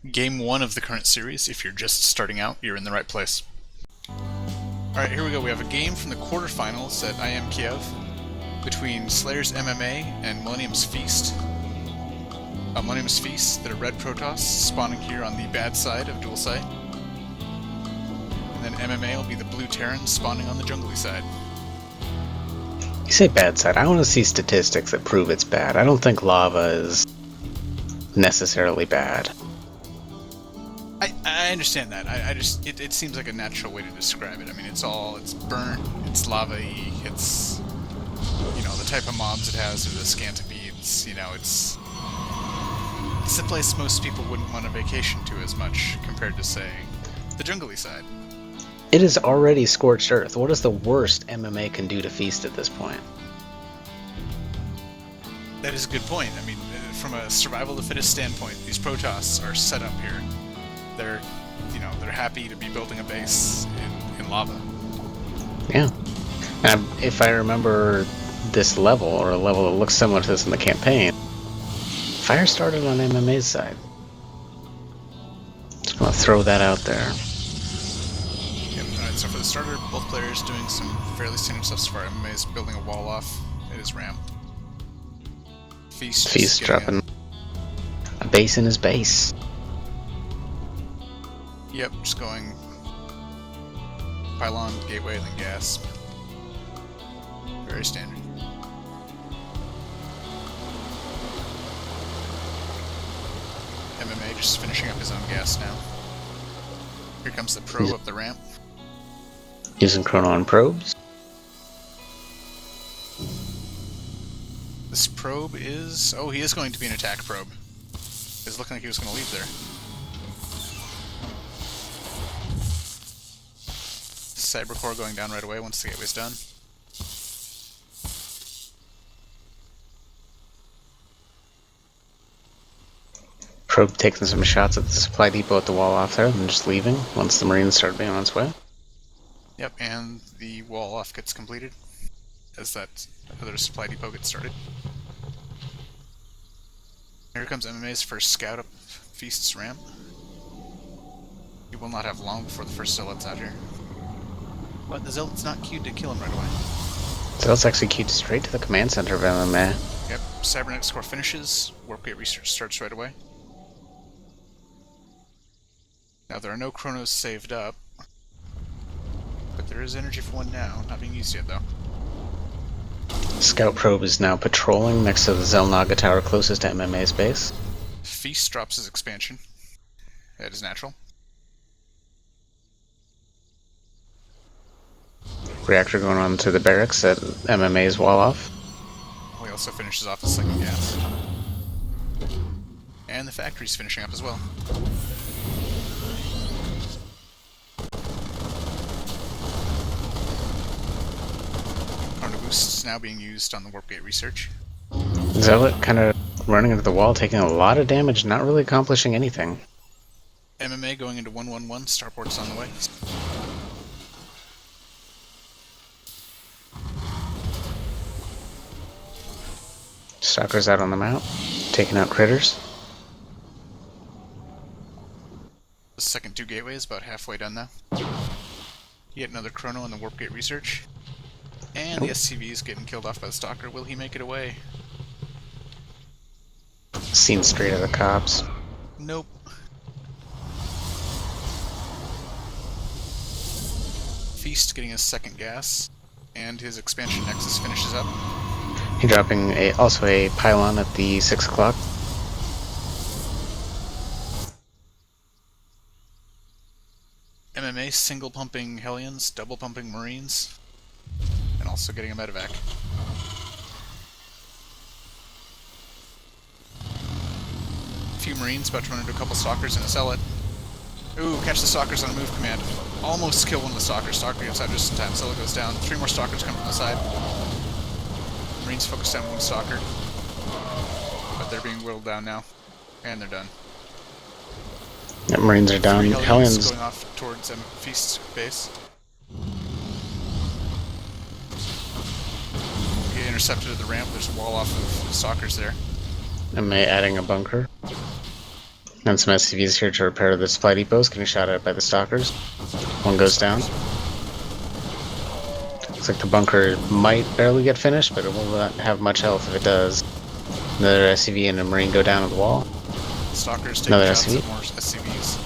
Game 1 of the current series. If you're just starting out, you're in the right place. Alright, here we go. We have a game from the quarterfinals at IEM Kiev between Slayer's MMA and Millennium's Feast. Millennium's Feast, they're red Protoss, spawning here on the bad side of dual site. And then MMA will be the blue Terrans spawning on the jungly side. You say bad side. I want to see statistics that prove it's bad. I don't think lava is necessarily bad. I understand that. It seems like a natural way to describe it. I mean, it's burnt, it's lava-y, it's, the type of mobs it has are the scantipedes, it's a place most people wouldn't want to vacation to as much compared to, say, the jungly side. It is already scorched earth. What is the worst MMA can do to Feast at this point? That is a good point. I mean, from a survival of the fittest standpoint, these Protoss are set up here. They're happy to be building a base in lava. Yeah. And if I remember this level, or a level that looks similar to this in the campaign, fire started on MMA's side. Just gonna throw that out there. Yep. Alright, so for the starter, both players doing some fairly standard stuff so far. MMA is building a wall off at his ramp. Feast dropping a base in his base. Yep, just going pylon, gateway, then gas. Very standard. MMA just finishing up his own gas now. Here comes the probe up the ramp. Using Chronon probes. This probe is... Oh, he is going to be an attack probe. It's looking like he was going to leave there. Cybercore going down right away once the gateway's done. Probe taking some shots at the supply depot at the wall off there, and just leaving once the Marines start being on its way. Yep, and the wall off gets completed as that other supply depot gets started. Here comes MMA's first scout up Feast's ramp. He will not have long before the first zealot's out here. But the zealot's not queued to kill him right away. Zealot's actually queued straight to the command center of MMA. Yep, Cybernetics core finishes, warp gate research starts right away. Now there are no chronos saved up, but there is energy for one now, not being used yet though. Scout probe is now patrolling next to the Zelnaga tower closest to MMA's base. Feast drops his expansion. That is natural. Reactor going on to the barracks at MMA's wall off. He also finishes off the second gas. And the factory's finishing up as well. Chrono boost is now being used on the warp gate research. Zealot kind of running into the wall, taking a lot of damage, not really accomplishing anything. MMA going into 111, starport's on the way. Stalker's out on the mount, taking out critters. The second two gateways about halfway done now. Yet another chrono on the warp gate research. And the SCV is getting killed off by the Stalker. Will he make it away? Seen straight at the cops. Nope. Feast getting his second gas, and his expansion nexus finishes up. He dropping also a pylon at the 6 o'clock. MMA single pumping Hellions, double pumping Marines, and also getting a medevac. A few Marines about to run into a couple Stalkers and a Zealot. Ooh, catch the Stalkers on a move command. Almost kill one of the Stalkers. Stalker gets out just in time. Zealot goes down. 3 more Stalkers come from the side. Marines focus down one Stalker. But they're being whittled down now. And they're done. Yep, Marines are down. Hellions going off towards Feast's base. Get intercepted at the ramp. There's a wall off of Stalkers there. MMA adding a bunker. And some SCVs here to repair the supply depots, getting shot at by the stalkers. One goes down. Looks like the bunker might barely get finished, but it will not have much health if it does. Another SCV and a Marine go down at the wall. Stalkers taking shots at more SCVs.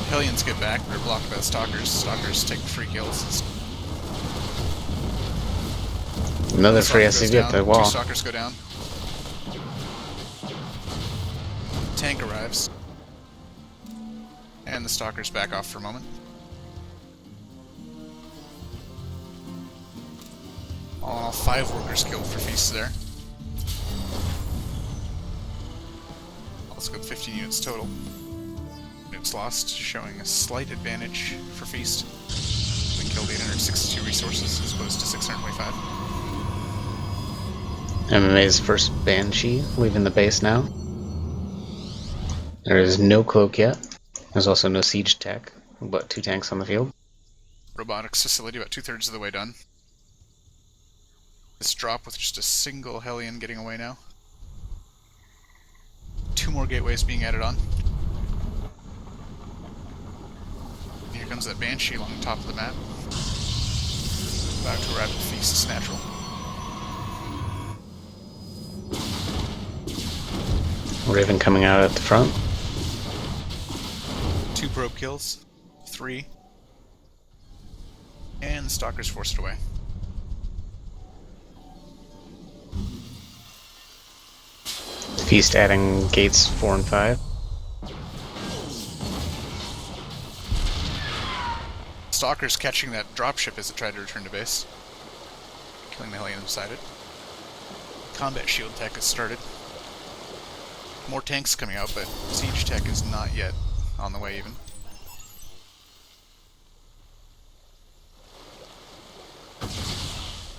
Hellions get back, they're blocked by the Stalkers. Stalkers take 3 kills. Another free SCV at the wall. 2 Stalkers go down. Tank arrives. And the Stalkers back off for a moment. All 5 workers killed for Feast there. Let's go with 15 units total. Units lost, showing a slight advantage for Feast. We killed 862 resources as opposed to 625. MMA's first Banshee leaving the base now. There is no cloak yet. There's also no siege tech. About 2 tanks on the field. Robotics facility about 2/3 of the way done. This drop with just a single Hellion getting away now. 2 more gateways being added on. Here comes that Banshee along the top of the map. About to arrive at Feast's natural. Raven coming out at the front. 2 probe kills. 3. And the Stalkers forced away. Feast adding gates 4 and 5. Stalkers catching that dropship as it tried to return to base. Killing the Hellion beside it. Combat shield tech has started. More tanks coming out, but siege tech is not yet on the way even.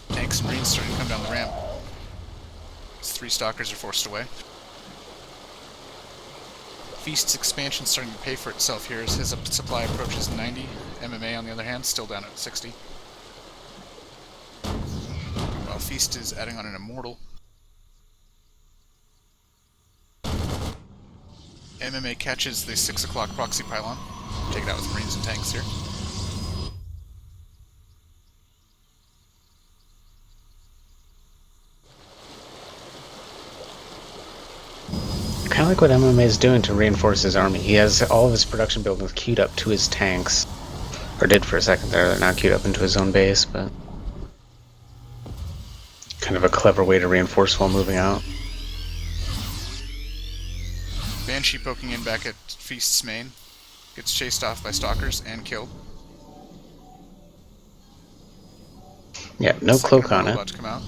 Tanks and Marines starting to come down the ramp. These 3 Stalkers are forced away. Feast's expansion starting to pay for itself here as his supply approaches 90. MMA, on the other hand, still down at 60. While Feast is adding on an Immortal. MMA catches the 6 o'clock proxy pylon. Take it out with Marines and tanks here. Kind of like what MMA is doing to reinforce his army. He has all of his production buildings queued up to his tanks. Or did for a second there. They're now queued up into his own base, but kind of a clever way to reinforce while moving out. Banshee poking in back at Feast's main. Gets chased off by Stalkers and killed. Yeah, no cloak on it. About to come out.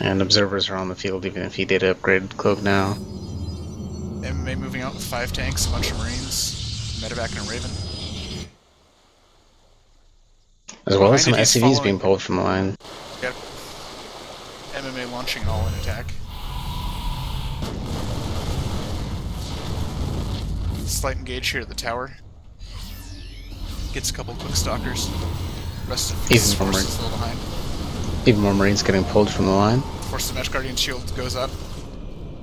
And observers are on the field even if he did upgrade cloak now. MMA moving out with 5 tanks, a bunch of Marines, Medevac and a Raven. As well as some SCVs being pulled from the line. Yep. MMA launching an all-in attack. Slight engage here at the tower. Gets a couple quick Stalkers. Rest of the force is a little behind. Even more Marines getting pulled from the line. Force the Mesh Guardian shield goes up.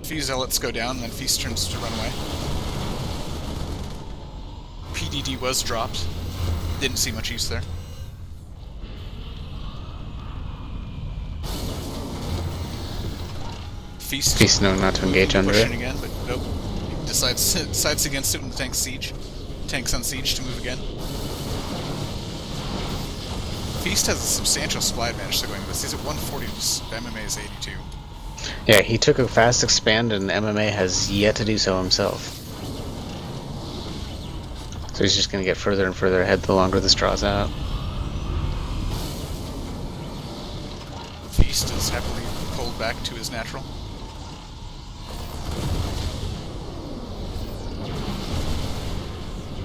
A few Zealots go down, and then Feast turns to run away. PDD was dropped. Didn't see much use there. Feast knowing not to engage under it. Again, but nope. Decides against it when the tank's siege. Tank's on siege to move again. Feast has a substantial supply advantage to going with this. He's at 140, MMA is 82. Yeah, he took a fast expand and MMA has yet to do so himself. So he's just going to get further and further ahead the longer this draws out. Feast is heavily pulled back to his natural.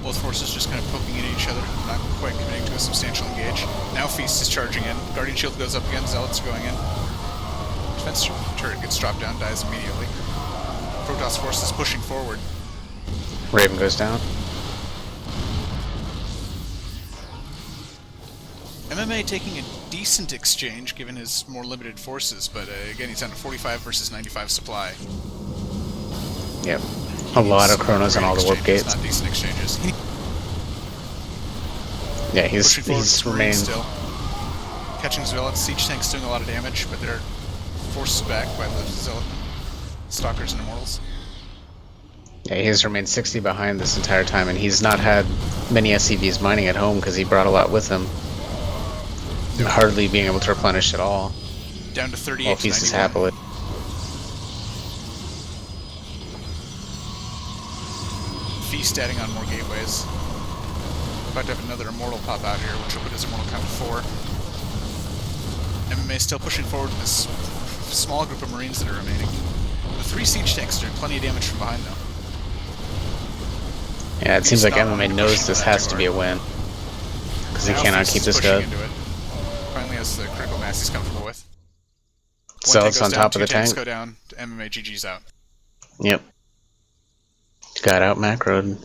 Both forces just kind of poking at each other, not quite committing to a substantial engage. Now Feast is charging in. Guardian Shield goes up again, Zealots are going in. Defense turret gets dropped down, dies immediately. Protoss force is pushing forward. Raven goes down. MMA taking a decent exchange given his more limited forces, but again, he's down to 45 versus 95 supply. Yep. A lot of chronos on all the warp gates. Not decent exchanges. Yeah, Pushing forward he's with Marines remained. still. Catching Zealots. Siege tanks doing a lot of damage, but they're forced back by the Zealot Stalkers and Immortals. Yeah, he has remained 60 behind this entire time, and he's not had many SCVs mining at home because he brought a lot with him. Nope. Hardly being able to replenish at all. Down to 38 While to Feast is 91. happily. Feast adding on more gateways. About to have another Immortal pop out here, which will put his Immortal count to 4. MMA still pushing forward with this small group of Marines that are remaining. The 3 siege tanks are doing plenty of damage from behind, though. Yeah, it seems like MMA knows this has to be a win. Because he cannot keep this up. Finally has the critical mass he's comfortable with. So it's on top of the tank. Go down, MMA GG's out. Yep. Got out macroed.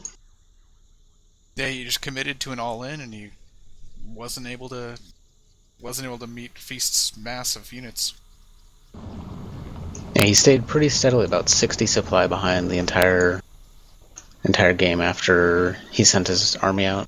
Yeah, he just committed to an all-in, and he wasn't able to meet Feast's mass of units. Yeah, he stayed pretty steadily, about 60 supply behind the entire game after he sent his army out.